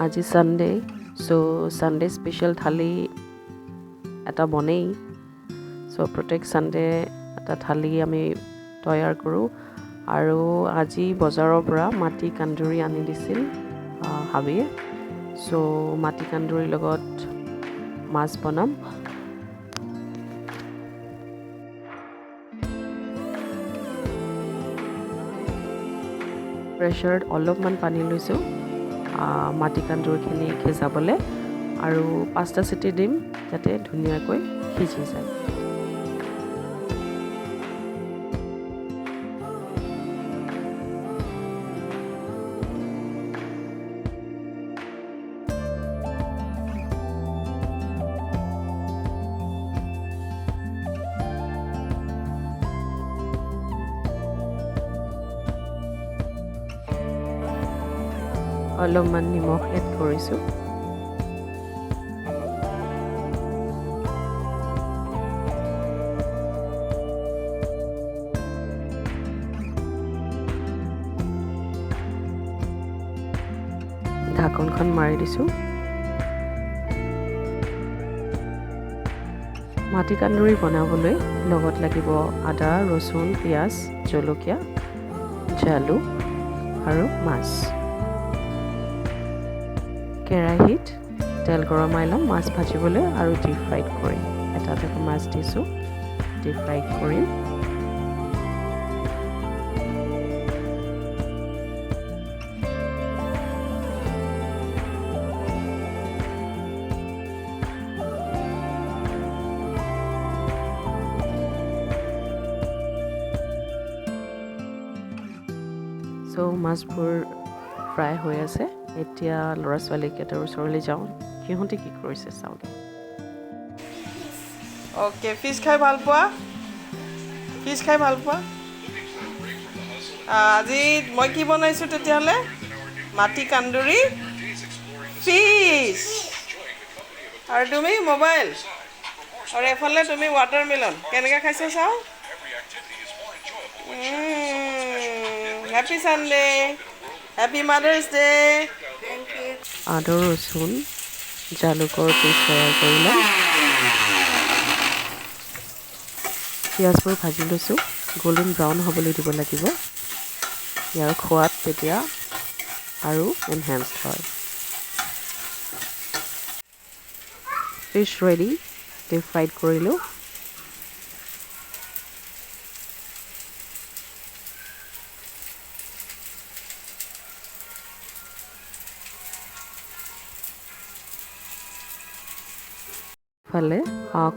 আজি Sunday so Sunday special থালি এটা বনেই so প্ৰত্যেক সানডে এটা থালি আমি তৈয়াৰ কৰোঁ আৰু আজি বজাৰৰ পৰা মাটি কান্দুৰি আনি দিছিল হাবিয়ে সো মাটি কান্দুৰিৰ লগত মাছ বনাম প্ৰেছাৰত অলপমান পানী লৈছোঁ মাটি কান্দুৰিখিনি সিজাবলৈ আৰু 5টা চিটি দিম যাতে ধুনীয়াকৈ সিজি যায় অলপমান নিমখ এড কৰিছোঁ ঢাকনখন মাৰি দিছোঁ মাটি কান্দুৰি বনাবলৈ লগত লাগিব আদা ৰচুন পিঁয়াজ জলকীয়া জালুক আৰু মাছ কেৰাহীত তেল গৰমাই ল'ম মাছ ভাজিবলৈ আৰু ডিপ ফ্ৰাইড কৰিম এটা মাছ দিছোঁ ডিপ ফ্ৰাইড কৰিম চ' মাছবোৰ ফ্ৰাই হৈ আছে এতিয়া ল'ৰা ছোৱালীকেইটাৰ ওচৰলৈ যাওঁ সিহঁতে কি কৰিছে চাওঁগৈ অ'কে ফিছ খাই ভাল পোৱা ফিছ খাই ভাল পোৱা আজি মই কি বনাইছোঁ তেতিয়াহ'লে মাটি কান্দুৰি ফিছ আৰু তুমি মোবাইল আৰু এফালে তুমি ৱাটাৰমেলন কেনেকৈ খাইছা চাওঁ happy Sunday happy mothers day আদা ৰচুন জালুকৰ পেষ্ট তৈয়াৰ কৰি ল'ম পিঁয়াজবোৰ ভাজি লৈছোঁ গল্ডেন ব্ৰাউন হ'বলৈ দিব লাগিব ইয়াৰ সোৱাদ তেতিয়া আৰু এনহেঞ্চড হয় ফিছ ৰেডি ডিপ ফ্ৰাইড কৰিলোঁ ফালে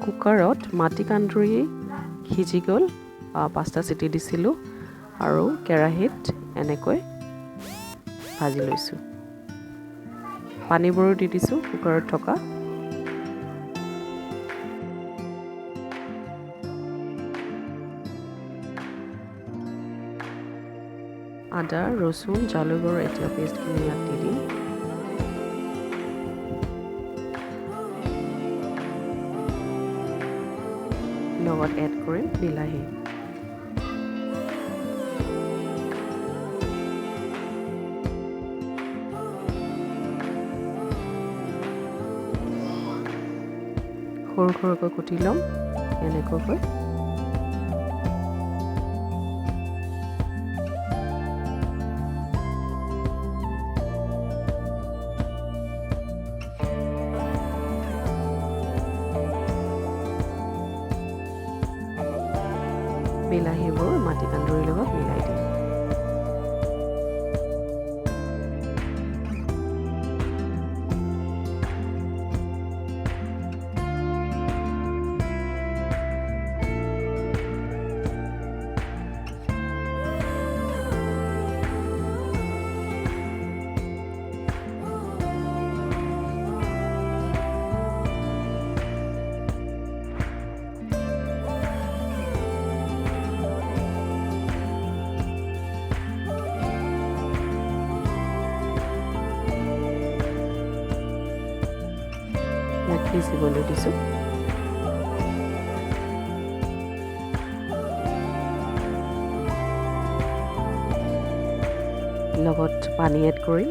কুকাৰত মাটি কান্দুৰি সিজি গ'ল 5টা চিটি দিছিলোঁ আৰু কেৰাহীত এনেকৈ ভাজি লৈছোঁ পানীবোৰো দি দিছোঁ কুকাৰত থকা আদা ৰচুন জালুকৰ এতিয়া পেষ্টখিনি ইয়াত দি দিম লগত এড কৰিম বিলাহী সৰু সৰুকৈ কুটি ল'ম এনেকুৱাকৈ বিলাহীবোৰ মাটি কান্দুৰিৰ লগত মিলাই দিম সিজিবলৈ দিছোঁ লগত পানী এড কৰিম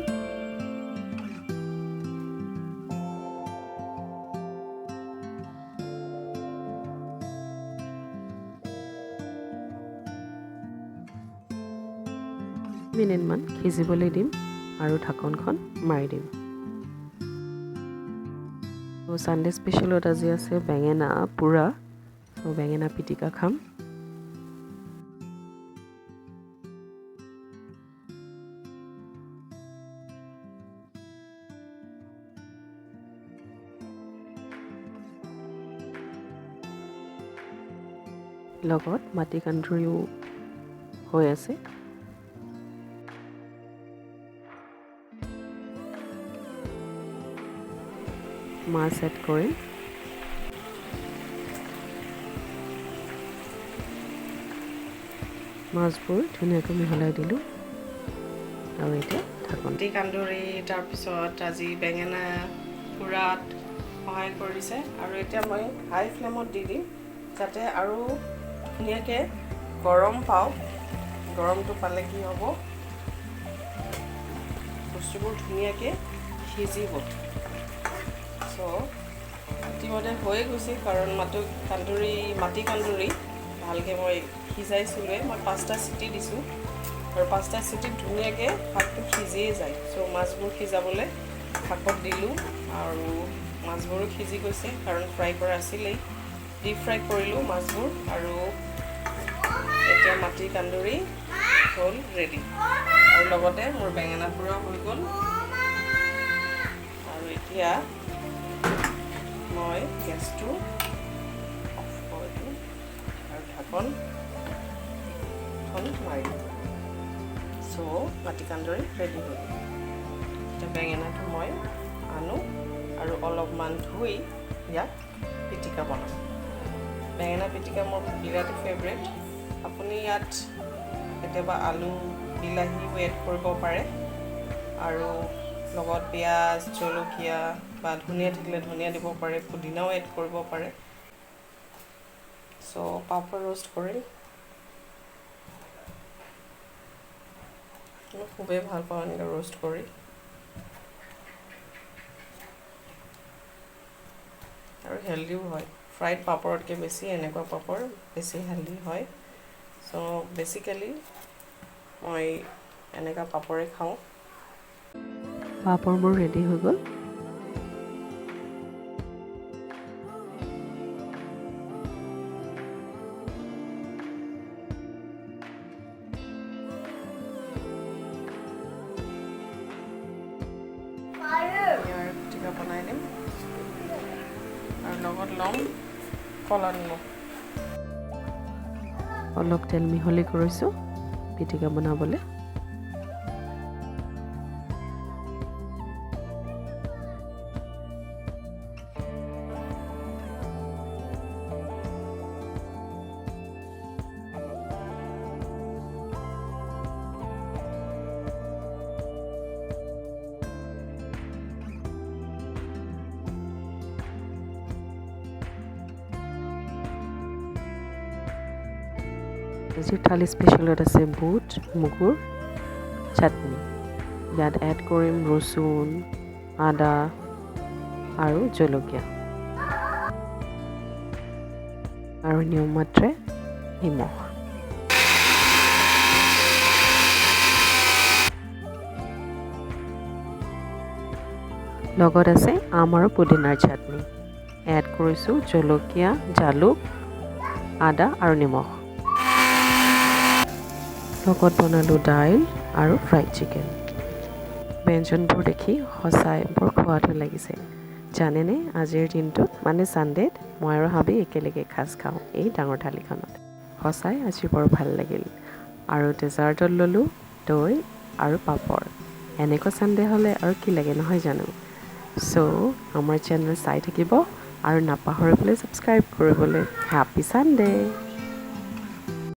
মিনিটমান সিজিবলৈ দিম আৰু ঢাকনখন মাৰি দিম। সানডে স্পেচিয়েলত আজি আছে বেঙেনা পোৰা, বেঙেনা পিটিকা খাম। লগত মাটি কান্দুৰিও হৈ আছে। মাছ এড কৰিম। মাছবোৰ ধুনীয়াকৈ মিহলাই দিলোঁ আৰু এতিয়া ঢাকন। মাটি কান্দুৰি তাৰপিছত আজি বেঙেনা পোৰাত সহায় কৰিছে আৰু এতিয়া মই হাই ফ্লেমত দি দিম যাতে আৰু ধুনীয়াকৈ গৰম পাওঁ। গৰমটো পালে কি হ'ব, বস্তুবোৰ ধুনীয়াকৈ সিজিব। ইতিমধ্যে হৈয়ে গৈছে কাৰণ মাটি কান্দুৰি ভালকৈ মই সিজাইছিলোঁৱে। মই 5টা চিটি দিছোঁ আৰু 5টা চিটিত ধুনীয়াকৈ শাকটো সিজিয়ে যায়। মাছবোৰ সিজাবলৈ শাকত দিলোঁ আৰু মাছবোৰো সিজি গৈছে কাৰণ ফ্ৰাই কৰা আছিলেই। ডিপ ফ্ৰাই কৰিলোঁ মাছবোৰ আৰু এতিয়া মাটি কান্দুৰি হ'ল ৰেডি আৰু লগতে মোৰ বেঙেনা পোৰাও হৈ গ'ল। আৰু এতিয়া মই গেছটো অফ কৰি দিওঁ আৰু ঢাকন মাৰি দিওঁ। মাটি কান্দুৰি ৰেডি হৈ গ'ল। এতিয়া বেঙেনাটো মই আনো আৰু অলপমান ধুই ইয়াক পিটিকা বনাম। বেঙেনা পিটিকা মোৰ বিৰাটেই ফেভৰেট। আপুনি ইয়াত কেতিয়াবা আলু বিলাহীও এড কৰিব পাৰে আৰু লগত পিঁয়াজ জলকীয়া বা ধনিয়া থাকিলে ধনিয়া দিব পাৰে, পুদিনাও এড কৰিব পাৰে। পাপৰ ৰোষ্ট কৰিম। মই খুবেই ভাল পাওঁ এনেকৈ ৰোষ্ট কৰি। আৰু হেল্ডিও হয়। ফ্ৰাইড পাপৰতকৈ বেছি এনেকুৱা পাপৰ বেছি হেল্ডি হয়। বেচিকেলি মই এনেকুৱা পাপৰে খাওঁ। পাপৰবোৰ ৰেডি হৈ গ'ল। পিটিকা বনাই দিম আৰু লগত ল'ম ক'লা নিমখ। অলপ তেল মিহলি কৰিছোঁ পিটিকা বনাবলৈ। আজিৰ থালি স্পেচিয়েলত আছে বুট মগুৰ চাটনি। ইয়াত এড কৰিম ৰচুন, আদা আৰু জলকীয়া আৰু নিয়ম মাত্ৰে নিমখ। লগত আছে আম আৰু পুদিনাৰ চাটনি। এড কৰিছোঁ জলকীয়া, জালুক, আদা আৰু নিমখ। লগত বনালোঁ দাইল আৰু ফ্ৰাইড চিকেন। ব্যঞ্জনবোৰ দেখি সঁচাই বৰ সোৱাদো লাগিছে। জানেনে আজিৰ দিনটোত মানে ছানডেত মই আৰু হাবি একেলগে এসাঁজ খাওঁ এই ডাঙৰ থালিখনত। সঁচাই আজি বৰ ভাল লাগিল। আৰু ডেজাৰ্টত ল'লোঁ দৈ আৰু পাপৰ। এনেকুৱা ছানডে হ'লে আৰু কি লাগে নহয় জানো। আমাৰ চেনেল চাই থাকিব আৰু নাপাহৰিবলৈ ছাবস্ক্ৰাইব কৰিবলৈ। Happy Sunday.